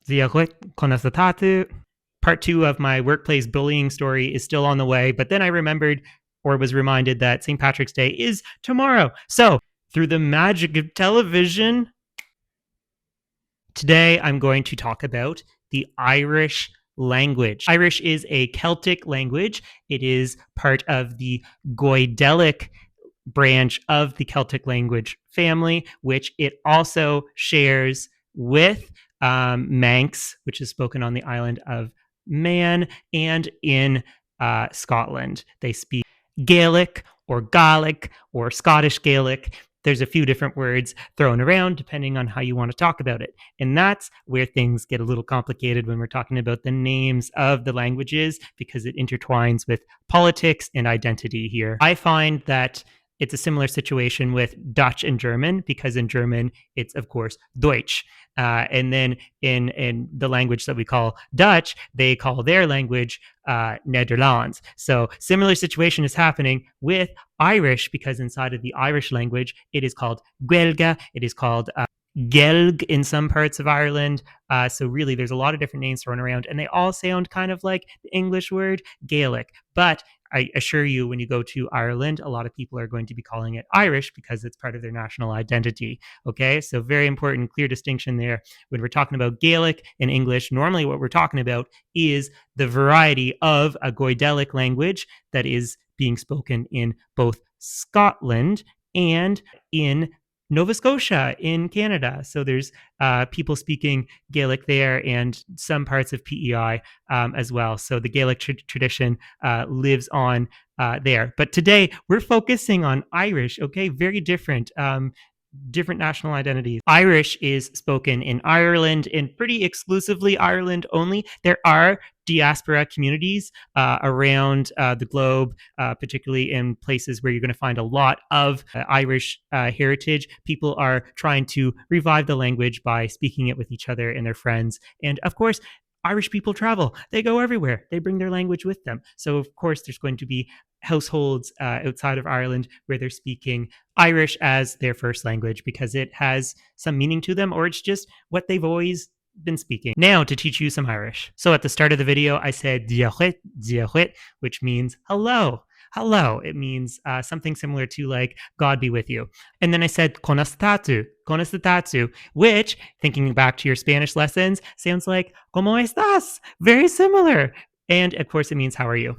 Dialect constatatu. Part 2 of my workplace bullying story is still on the way, but then I remembered or was reminded that St. Patrick's Day is tomorrow. So, through the magic of television, today I'm going to talk about the Irish language. Irish is a Celtic language. It is part of the Goidelic branch of the Celtic language family, which it also shares with Manx, which is spoken on the island of Man, and in Scotland. They speak Gaelic or Gaelic or Scottish Gaelic. There's a few different words thrown around depending on how you want to talk about it. And that's where things get a little complicated when we're talking about the names of the languages, because it intertwines with politics and identity here. I find that it's a similar situation with Dutch and German, because in German, it's, of course, Deutsch. And then in the language that we call Dutch, they call their language Nederlands. So similar situation is happening with Irish, because inside of the Irish language, it is called Gaeilge, it is called Gelg in some parts of Ireland. So really, there's a lot of different names thrown around, and they all sound kind of like the English word Gaelic. But I assure you, when you go to Ireland, a lot of people are going to be calling it Irish because it's part of their national identity. Okay, so very important, clear distinction there. When we're talking about Gaelic and English, normally what we're talking about is the variety of a Goidelic language that is being spoken in both Scotland and in Nova Scotia in Canada. So there's people speaking Gaelic there, and some parts of PEI as well. So the Gaelic tradition lives on there. But today we're focusing on Irish, okay? Very different. Different national identities. Irish is spoken in Ireland, and pretty exclusively Ireland only. There are diaspora communities around the globe, particularly in places where you're going to find a lot of Irish heritage. People are trying to revive the language by speaking it with each other and their friends. And of course, Irish people travel. They go everywhere. They bring their language with them. So, of course, there's going to be households outside of Ireland where they're speaking Irish as their first language because it has some meaning to them, or it's just what they've always been speaking. Now to teach you some Irish. So at the start of the video, I said dialect, dialect, which means hello. Hello. It means something similar to like God be with you. And then I said constatatu, constatatu, which, thinking back to your Spanish lessons, sounds like como estás? Very similar. And of course, it means how are you?